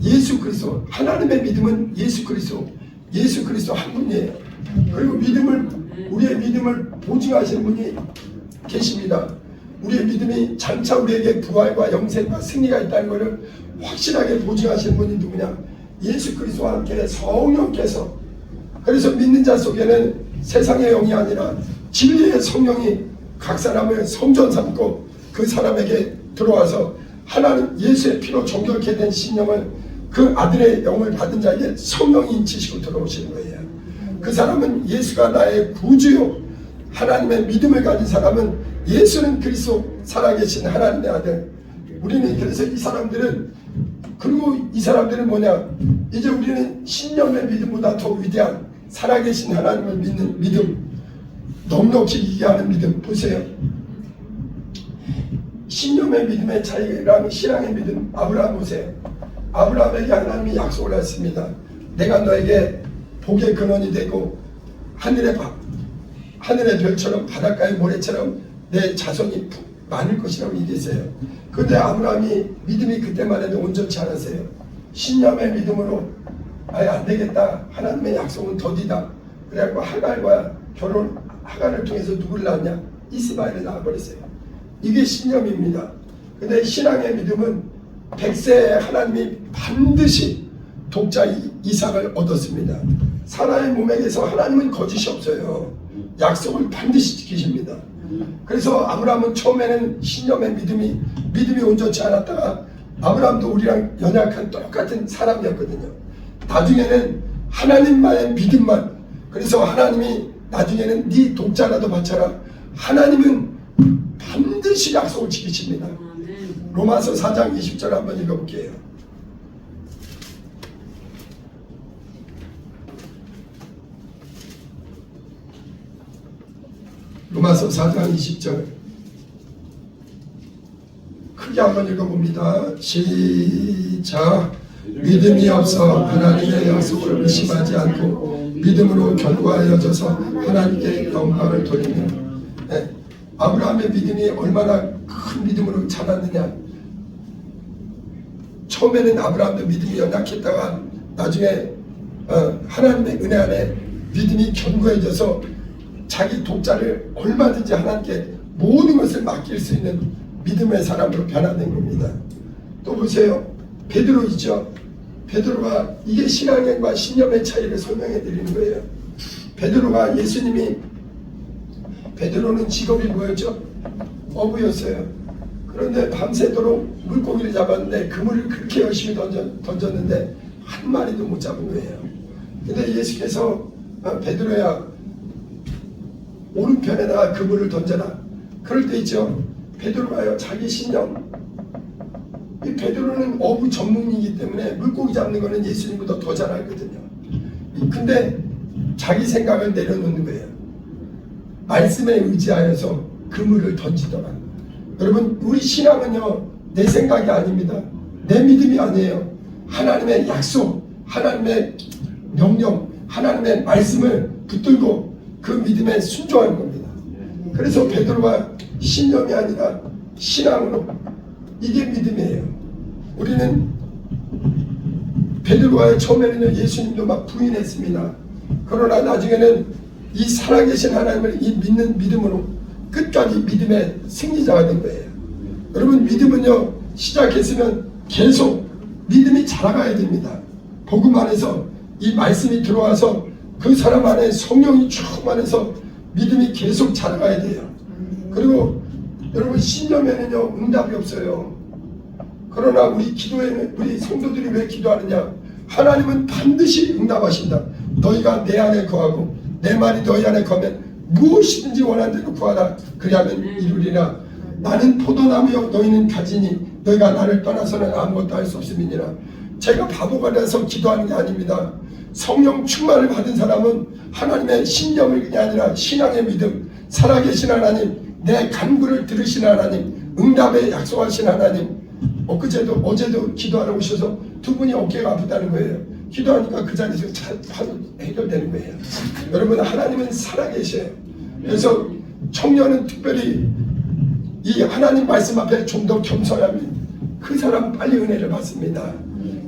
예수 그리스도. 하나님의 믿음은 예수 그리스도. 예수 그리스도 한 분이에요. 그리고 우리의 믿음을 보증하시는 분이 계십니다. 우리의 믿음이 장차 우리에게 부활과 영생과 승리가 있다는 것을 확실하게 보증하시는 분이 누구냐? 예수 그리스도와 함께 성령께서. 그래서 믿는 자 속에는 세상의 영이 아니라 진리의 성령이 각 사람을 성전 삼고 그 사람에게 들어와서 하나님 예수의 피로 정결케 된 신령을 그 아들의 영을 받은 자에게 성령이 인치시고 들어오시는 거예요. 그 사람은 예수가 나의 구주요. 하나님의 믿음을 가진 사람은 예수는 그리스도 살아계신 하나님의 아들. 우리는 그래서 이 사람들은, 그리고 이 사람들은 뭐냐? 이제 우리는 신령의 믿음보다 더 위대한 살아계신 하나님을 믿는 믿음, 넉넉히 이해하는 믿음. 보세요. 신령의 믿음의 차이랑 신앙의 믿음. 아브라함 보세요. 아브라함에게 하나님이 약속을 했습니다. 내가 너에게 복의 근원이 되고 하늘의 별처럼 바닷가의 모래처럼 내 자손이 많을 것이라고 얘기했어요. 그런데 아브라함이 믿음이 그때만 해도 온전치 않았어요. 신념의 믿음으로 아예 안 되겠다. 하나님의 약속은 더디다. 그래갖고 하갈을 통해서 누구를 낳았냐? 이스마엘을 낳아버렸어요. 이게 신념입니다. 근데 신앙의 믿음은 100세에 하나님이 반드시 독자 이삭을 얻었습니다. 사라의 몸에게서 하나님은 거짓이 없어요. 약속을 반드시 지키십니다. 그래서 아브라함은 처음에는 신념의 믿음이 온전치 않았다가 아브라함도 우리랑 연약한 똑같은 사람이었거든요. 나중에는 하나님만의 믿음만. 그래서 하나님이 나중에는 네 독자라도 바쳐라. 하나님은 반드시 약속을 지키십니다. 로마서 4장 20절 한번 읽어볼게요. 로마서 4장 20절 크게 한번 읽어봅니다. 시작. 믿음이 없어 하나님의 약속을 의심하지 않고 믿음으로 견고하여져서 하나님께 영광을 돌리며. 네. 아브라함의 믿음이 얼마나 큰 믿음으로 자랐느냐. 처음에는 아브라함도 믿음이 연약했다가 나중에 하나님의 은혜 안에 믿음이 견고해져서 자기 독자를 얼마든지 하나님께 모든 것을 맡길 수 있는 믿음의 사람으로 변화된 겁니다. 또 보세요. 베드로 있죠. 베드로가 이게 신앙과 신념의 차이를 설명해 드리는 거예요. 베드로는 직업이 뭐였죠? 어부였어요. 그런데 밤새도록 물고기를 잡았는데 그물을 그렇게 열심히 던졌는데 한 마리도 못 잡은 거예요. 근데 예수께서 베드로야 오른편에다가 그물을 던져라. 그럴 때 있죠. 베드로가요 자기 신념. 이 베드로는 어부 전문이기 때문에 물고기 잡는 거는 예수님보다 더 잘 알거든요. 근데 자기 생각을 내려놓는 거예요. 말씀에 의지하여서 그물을 던지더라. 여러분, 우리 신앙은요 내 생각이 아닙니다. 내 믿음이 아니에요. 하나님의 약속, 하나님의 명령, 하나님의 말씀을 붙들고 그 믿음에 순종하는 겁니다. 그래서 베드로가 신념이 아니라 신앙으로, 이게 믿음이에요. 우리는 베드로가 처음에는 예수님도 막 부인했습니다. 그러나 나중에는 이 살아계신 하나님을 이 믿는 믿음으로 끝까지 믿음의 승리자가 된 거예요. 여러분, 믿음은요 시작했으면 계속 믿음이 자라가야 됩니다. 복음 안에서 이 말씀이 들어와서 그 사람 안에 성령이 충만해서 믿음이 계속 자라가야 돼요. 그리고 여러분, 신념에는요 응답이 없어요. 그러나 우리 기도에는, 우리 성도들이 왜 기도하느냐? 하나님은 반드시 응답하신다. 너희가 내 안에 거하고 내 말이 너희 안에 거면 무엇이든지 원하는 대로 구하라 그리하면 이루리라. 나는 포도나무여 너희는 가지니 너희가 나를 떠나서는 아무것도 할 수 없음이니라. 제가 바보가 돼서 기도하는 게 아닙니다. 성령 충만을 받은 사람은 하나님의 신념이 아니라 신앙의 믿음, 살아계신 하나님, 내 간구를 들으신 하나님, 응답에 약속하신 하나님. 어제도 기도하러 오셔서 두 분이 어깨가 아프다는 거예요. 기도하니까 그 자리에서 바로 해결되는 거예요. 여러분, 하나님은 살아계셔요. 그래서 청년은 특별히 이 하나님 말씀 앞에 좀 더 겸손하면 그 사람 빨리 은혜를 받습니다.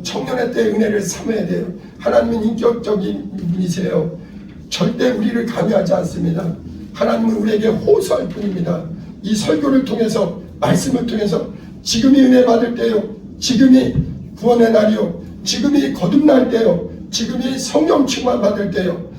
청년의 때 은혜를 삼아야 돼요. 하나님은 인격적인 분이세요. 절대 우리를 강요하지 않습니다. 하나님은 우리에게 호소할 뿐입니다. 이 설교를 통해서, 말씀을 통해서 지금이 은혜 받을 때요, 지금이 구원의 날이요, 지금이 거듭날 때요, 지금이 성령 충만 받을 때요.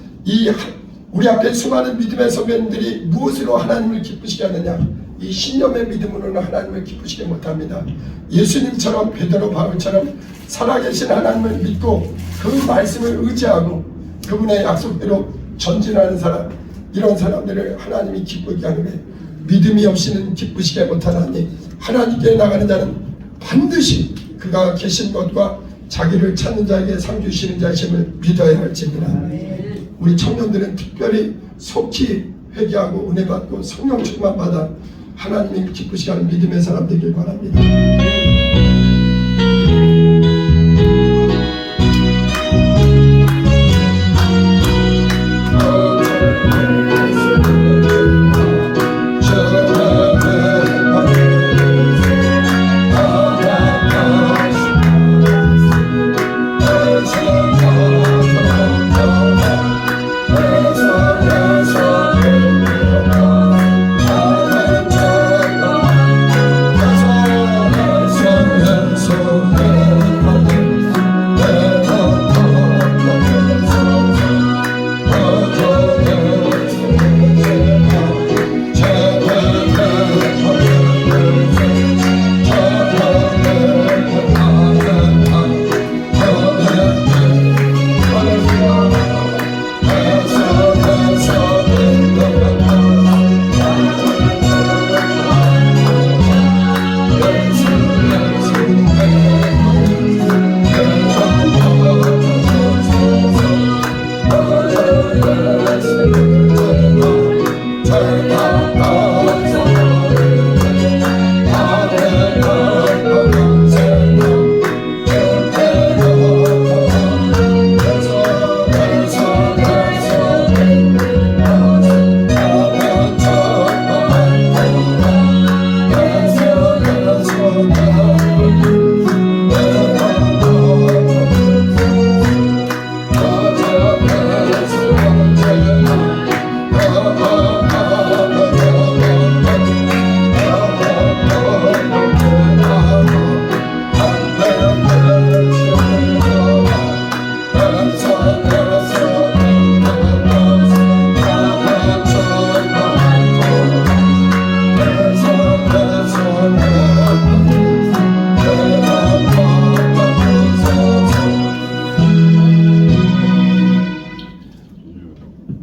우리 앞에 수많은 믿음의 선배님들이 무엇으로 하나님을 기쁘시게 하느냐? 이 신념의 믿음으로는 하나님을 기쁘시게 못합니다. 예수님처럼, 베드로 바울처럼 살아계신 하나님을 믿고 그 말씀을 의지하고 그분의 약속대로 전진하는 사람, 이런 사람들을 하나님이 기쁘게 하는 거예요. 믿음이 없이는 기쁘시게 못하나니 하나님께 나가는 자는 반드시 그가 계신 것과 자기를 찾는 자에게 상 주시는 자심을 믿어야 할지니라. 우리 청년들은 특별히 속히 회개하고 은혜 받고 성령 충만 받아 하나님이 기쁘시게 하는 믿음의 사람 되길 바랍니다.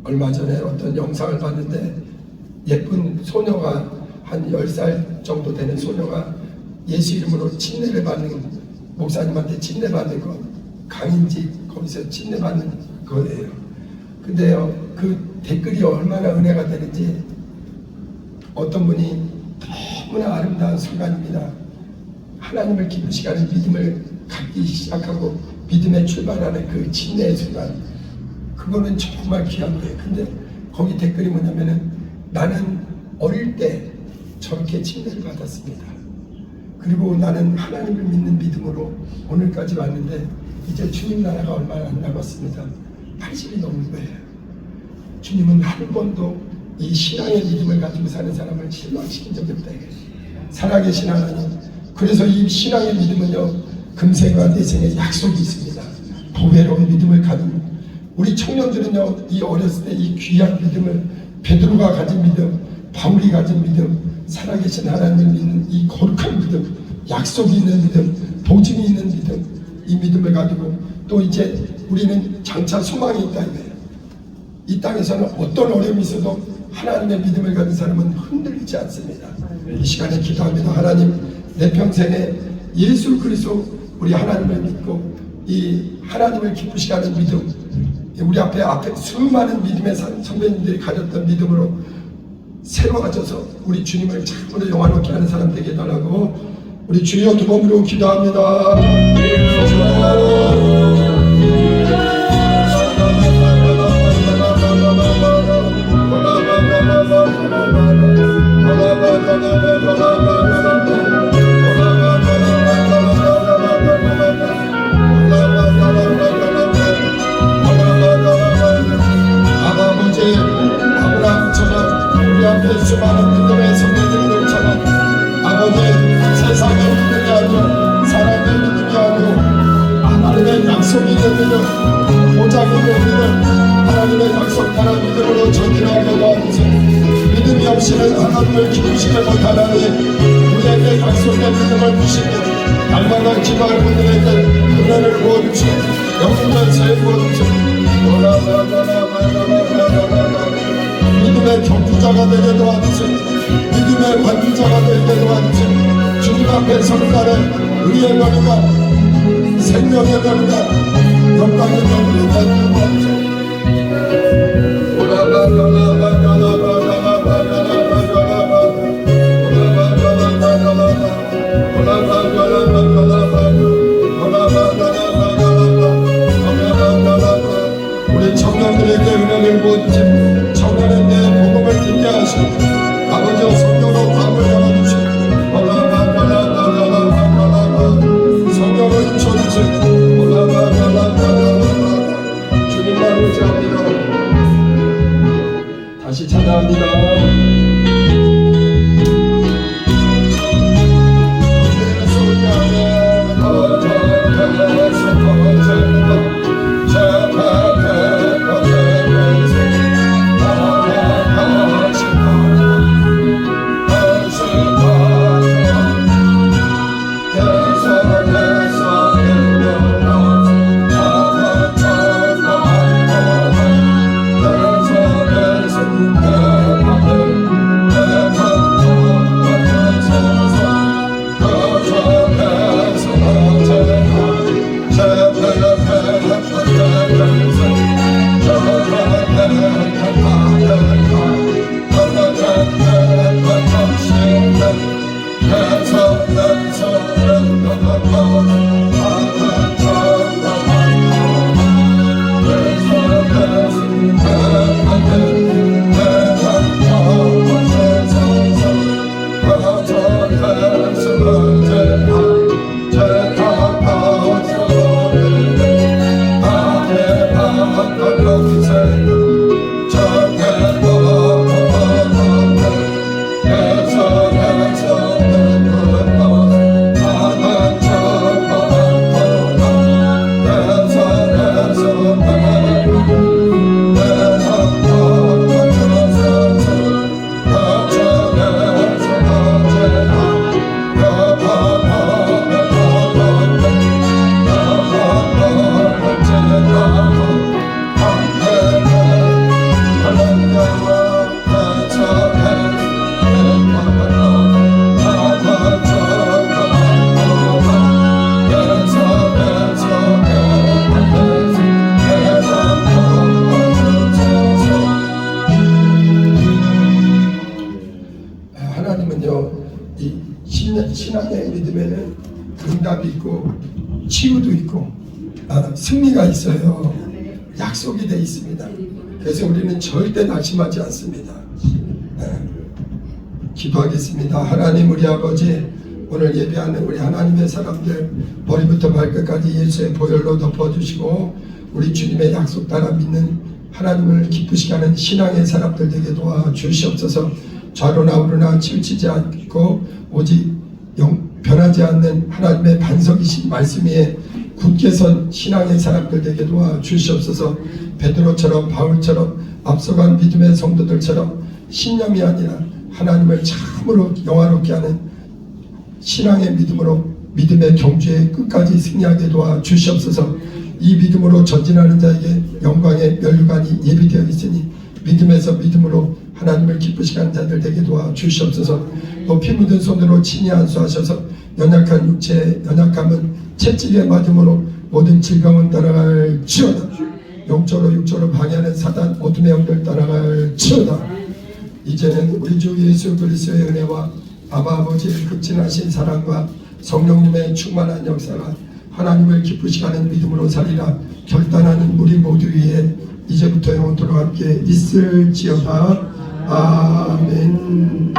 얼마 전에 어떤 영상을 봤는데 예쁜 소녀가 한 10살 정도 되는 소녀가 예수 이름으로 침례를 받는, 목사님한테 침례 받는 거, 강인지 거기서 침례 받는 거예요. 근데요, 그 댓글이 얼마나 은혜가 되는지, 어떤 분이 너무나 아름다운 순간입니다. 하나님을 기쁘시게 하는 믿음을 갖기 시작하고 믿음에 출발하는 그 침례의 순간, 그거는 정말 귀한 거예요. 근데 거기 댓글이 뭐냐면은, 나는 어릴 때 저렇게 침례를 받았습니다. 그리고 나는 하나님을 믿는 믿음으로 오늘까지 왔는데 이제 주님 나라가 얼마 안 남았습니다. 80이 넘은 거예요. 주님은 한 번도 이 신앙의 믿음을 가지고 사는 사람을 실망시킨 적이 없다. 살아계신 하나님. 그래서 이 신앙의 믿음은요, 금생과 내생의 약속이 있습니다. 보배로운 믿음을 가진 우리 청년들은요, 이 어렸을 때 이 귀한 믿음을, 베드로가 가진 믿음, 바울이 가진 믿음, 살아계신 하나님을 믿는 이 거룩한 믿음, 약속이 있는 믿음, 보증이 있는 믿음, 이 믿음을 가지고 또 이제 우리는 장차 소망이 있다 이거예요. 이 땅에서는 어떤 어려움이 있어도 하나님의 믿음을 가진 사람은 흔들리지 않습니다. 이 시간에 기도합니다. 하나님, 내 평생에 예수 그리스도 우리 하나님을 믿고 이 하나님을 기쁘시게 하는 믿음, 우리 앞에 수많은 믿음의 선배님들이 가졌던 믿음으로 새로워져서 우리 주님을 참으로 영화롭게 하는 사람 되게 달라고 우리 주여 두 번으로 기도합니다. 수많은 믿음의 선배들처럼 아버지 세상의 믿음이 아니요 사람의 믿음이 아니요 하나님의 약속이 있는 믿음 보장이 있는 믿음 하나님의 약속하는 믿음으로 전진하게 도와주세요. 믿음이 없이는 하나님을 기쁘시게 못하나니 우리에게 약속된 믿음을 주시고 날마다 기도할 분들에게 은혜를 부어주시고 영혼을 새 부어주시고 믿음의 경주자가 되게 도와주세요. 믿음의 관주자가 되게 도와주세요. 주님 앞에 서는 의의 머리가 생명의 머리가 영광의 머리가 되게 도와주세요. 우리 청년들에게 은혜를 부어주시고 청년에 대해 복음을 듣게 하시고 아버지와 성령으로 마음을 열어주시고 성령을 입혀주시고 주님만 의지합니다. 다시 찬양합니다. 신앙의 믿음에는 응답이 있고 치유도 있고 승리가 있어요. 약속이 되어 있습니다. 그래서 우리는 절대 낙심하지 않습니다. 기도하겠습니다. 하나님 우리 아버지, 오늘 예배하는 우리 하나님의 사람들 머리부터 발끝까지 예수의 보혈로 덮어주시고 우리 주님의 약속 따라 믿는 하나님을 기쁘시게 하는 신앙의 사람들 되게 도와주시옵소서. 좌로나 우로나 치우치지 않고 오직 변하지 않는 하나님의 반석이신 말씀 위에 굳게 선 신앙의 사람들 되게 도와주시옵소서. 베드로처럼 바울처럼 앞서간 믿음의 성도들처럼 신념이 아니라 하나님을 참으로 영화롭게 하는 신앙의 믿음으로 믿음의 경주에 끝까지 승리하게 도와주시옵소서. 이 믿음으로 전진하는 자에게 영광의 면류관이 예비되어 있으니 믿음에서 믿음으로 하나님을 기쁘시게 하는 자들 되게 도와 주시옵소서. 또 피 묻은 손으로 친히 안수하셔서 연약한 육체의 연약함은 채찍에 맞음으로 모든 질병은 따라갈지어다. 영적으로 육적으로 방해하는 사단 어둠의 영들 따라갈지어다. 이제는 우리 주 예수 그리스도의 은혜와 아버지의 극진하신 사랑과 성령님의 충만한 역사가 하나님을 기쁘시게 하는 믿음으로 살리라 결단하는 우리 모두 위에 이제부터 영원토록 함께 있을지어다. 아멘.